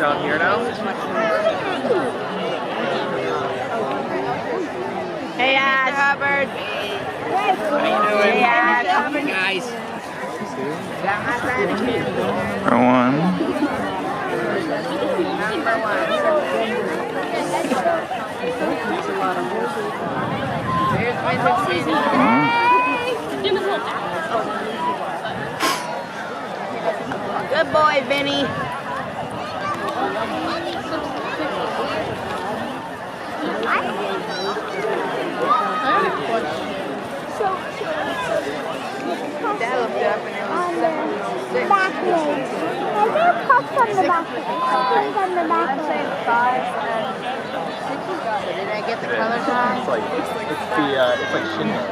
down here now. Hey, Ash. Hubbard. How you doing? Hey, Ash. Guys. For one. Number one. Here's Vintage Vinny. Good boy, Vinny. That looked up and it was 706. Backwards. I do cups on the backwards. Cups on the I'm backwards. saying 5 and 6. So did I get the colors wrong? It's like Shinra.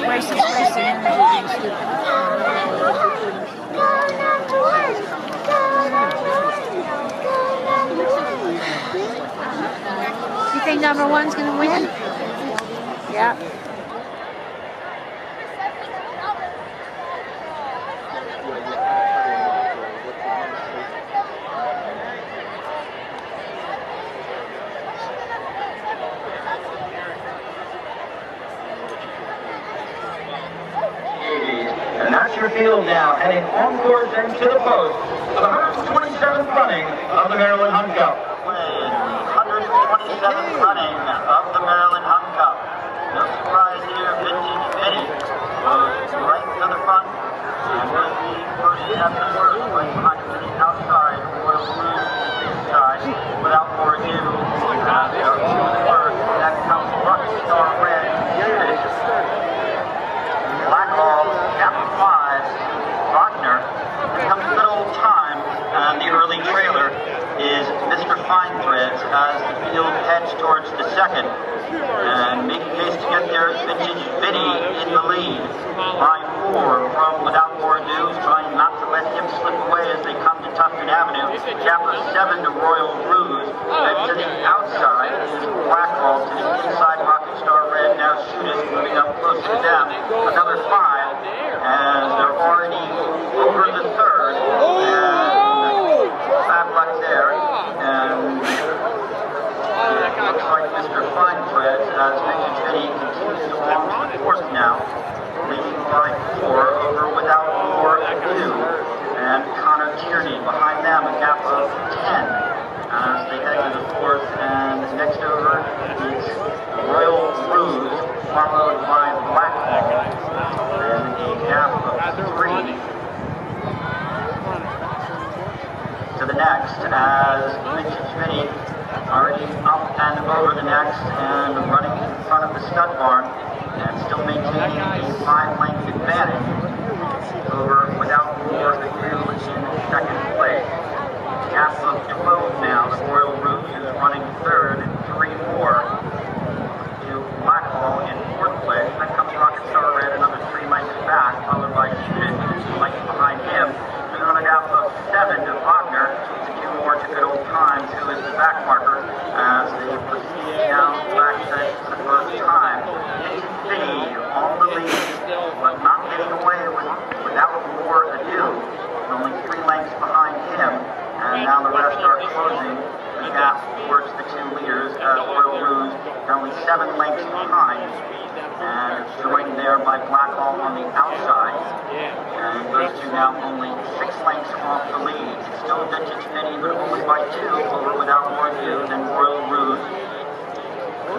Wasting energy being stupid. Go number one. Go number one. Go number one. You think number one's going to win? Yeah. And that's your field now, heading on course into the post of the 127th running of the Maryland Hunt Cup. 127th running of the Maryland Hunt Cup. No surprise here, Vintage Vinny goes right to the front and will be first at the first, right behind to the outside, Royal Blues inside. Without more ado, they are to the first, that comes Rocket Star Red. Blackhall, Captain 5, Wagner, comes a good old time, and the early trailer is Mr. Fine Threads as the field heads towards the second, and making haste to get there, Vintage Vinny in the lead, by 4 from Without More Ado, trying not to let him slip away as they come to Tufton Avenue. Chapter 7 to Royal Rouge, then to the outside is Blackhall, to the inside Rocket Star Red, now Shootist moving up close to them, another 5, and they're already over the third, and bad luck there, and it looks like Mr. Fine Threads as Vintage Vinny continues along to the fourth now, leading by 4 over Without More Ado, and Connor Tierney behind them, a gap of 10 as they head to the fourth, and next over is Royal Rouge, followed by Blackhall, and a gap of 3 to the next as Vintage Vinny already up and over the next and running in front of the stud barn and still maintaining a 5-length advantage over Without More Ado in second place. Gap of 12 now, the Royal Rouge is running third and 3 more to Blackhall in fourth place. Then comes Rocket Star Red another 3 lengths back, followed by Shootist, 2 lengths behind him. Moving on a gap of 7 to Wagner, to 2 more to Good Old Times, who is the back marker as they proceed down the back stretch for the first time. Vinny on the lead, but not getting away Without More Ado. Only 3 lengths behind him, and now the rest are closing the gap towards the 2 leaders as Royal Rouge only 7 lengths behind, and joined there by Blackhall on the outside. And those two now only 6 lengths off the lead. Still Vintage Vinny, but only by 2 over Without More Ado than Royal Rouge.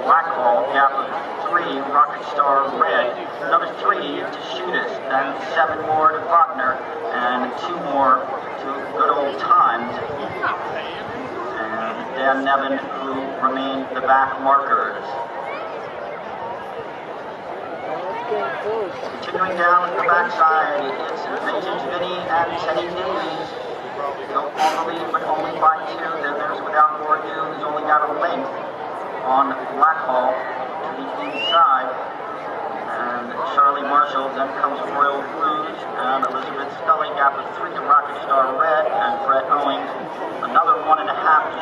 Blackhall, gap of 3, Rocket Star Red, another 3 to Shootist, then 7 more to Wagner, and 2 more to Good Old Times. And Dan Nevin, who remain the back markers. Continuing down the backside, it's Vintage Vinny and Teddy Davies. Go on the lead, but only by 2. Then there's Without More Ado, who's only got a length on Blackhall to the inside. And Charlie Marshall, then comes Royal Rouge, and Elizabeth Scully, gap of 3 to Rocket Star Red, and Brett Owings, another 1.5 to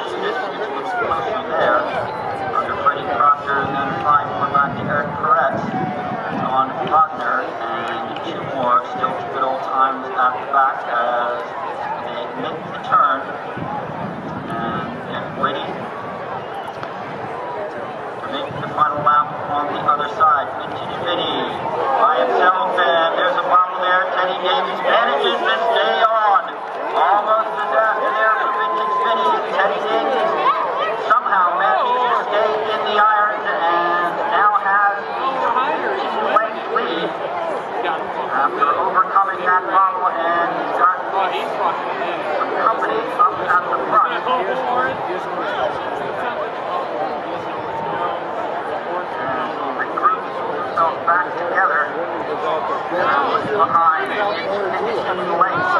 Shootist, which looks closely there, under Freddie Proctor, and then 5 more back to Eric Perez on Wagner, and 2 more still behind. Finishing the length.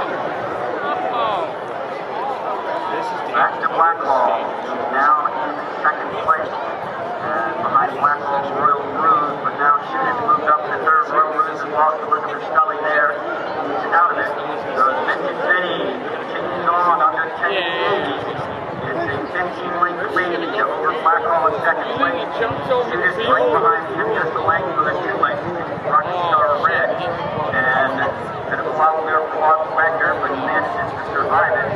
Back to Blackhall, who's now in second place. And behind Blackhall's Royal Rouge, but now Shooters moved up to third. Royal Rouge has lost Elizabeth Scully there. He's out of it. So Vintage Vinny continues on under 10 days. It's a 15-length lead over Blackhall in second place. Shooters right behind him, just a length with a 2 length. Rockstar Red. And a bit of a while there for Bob Wagner, but he manages to survive it.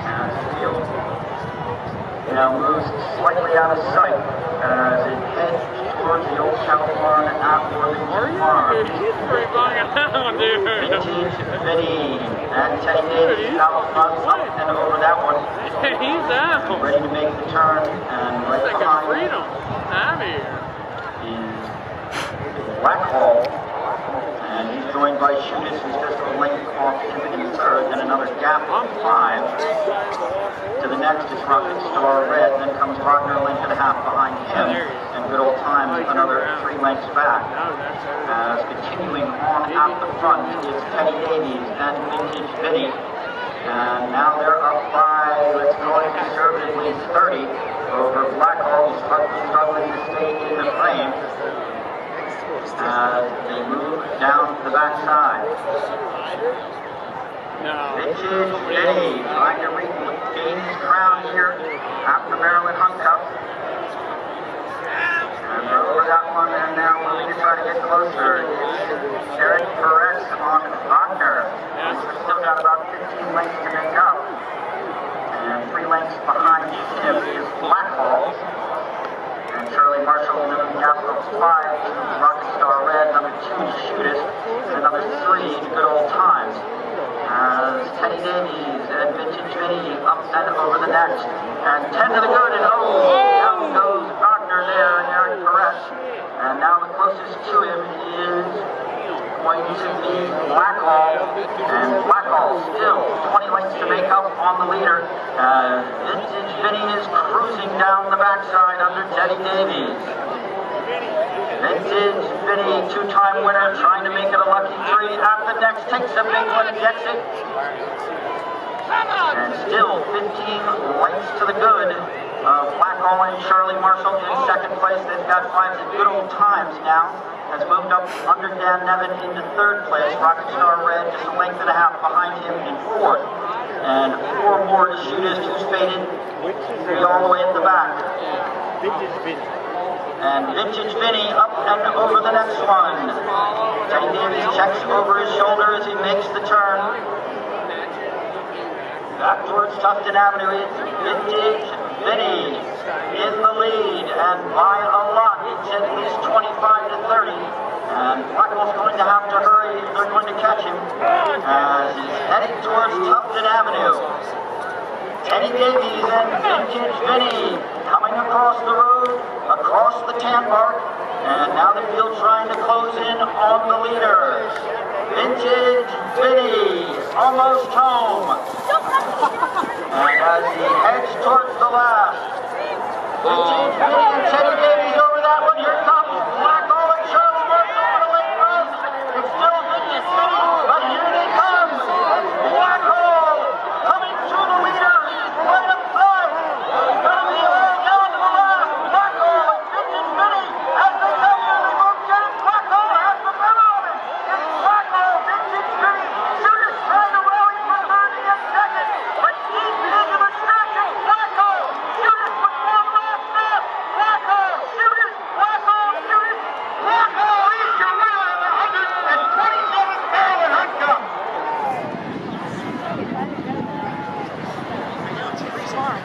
And Steele now moves slightly out of sight as it heads towards the old cattle barn at Worthington Farm. Vintage Vinny and Teddy Davis out front, up and over that one. He's out. Ready to make the turn, and right behind freedom. I'm here. is Blackhall, and he's joined by Shooters, who's just a length off Timothy third, and another gap of 5. To the next is Rocket Star Red, then comes Wagner a length and a half behind him, and Good Old Times another 3 lengths back. As continuing on at the front is Teddy Davies and Vintage Vinny, and now they're up by, let's call it conservatively, 30 over Blackhall, who's struggling to stay in the frame as they move down to the backside. Vintage Vinny trying to regain his crown here after Maryland Hunt Cup. And they're over that one, and now moving to try to get closer. Eric Perez on Wagner. He's still got about 15 lengths to make up. And 3 lengths behind him is Blackhall. And Charlie Marshall, number capital 5, Rocket Star Red, number 2 to Shootist, and number 3 to Good Old Times. As Teddy Davies and Vintage Vinny up and over the next. And 10 to the good, and down goes Wagner there and Eric Perez. And now the closest to him is going to be Blackhall. And Blackhall still 20 lengths to make up on the leader. Vintage Vinny is cruising down the backside under Teddy Davies. Vintage Vinny, 2-time winner, trying to make it a lucky 3 at the next, takes a big one, gets it. And still 15 lengths to the good of Blackhall and Charlie Marshall in second place. They've got 5 Good Old Times now. Has moved up under Dan Nevin into third place. Rocket Star Red just a length and a half behind him in fourth. And 4 more to Shootist, who's faded all the way at the back. And Vintage Vinny up and over the next one. Teddy Davies checks over his shoulder as he makes the turn. Back towards Tufton Avenue, it's Vintage Vinny in the lead, and by a lot. It's at least 25 to 30. And Blackhall's going to have to hurry if they're going to catch him as he's heading towards Tufton Avenue. Teddy Davies and Vintage Vinny coming across the road, across the tan bark, and now the field trying to close in on the leaders. Vintage Vinny almost home. And as he heads towards the last, Vintage Vinny and Teddy Davies over that one. Here comes Blackhall and Charlie Marshall on a late run. It's still Vintage Vinny, but here they come. Blackhall coming to the leader. Right up front. It's going to be all down to the last. Blackhall and Vintage Vinny as they come here. They both get it. Blackhall has the better of it. It's Blackhall, Vintage Vinny. Shooters trying to rally for third to get second. But deep into the stretch is Blackhall. Shooters with one last step. Blackhall, Shooters, Blackhall, Shooters. Blackhall is your winner of the 127th Maryland Hunt Cup. Sorry.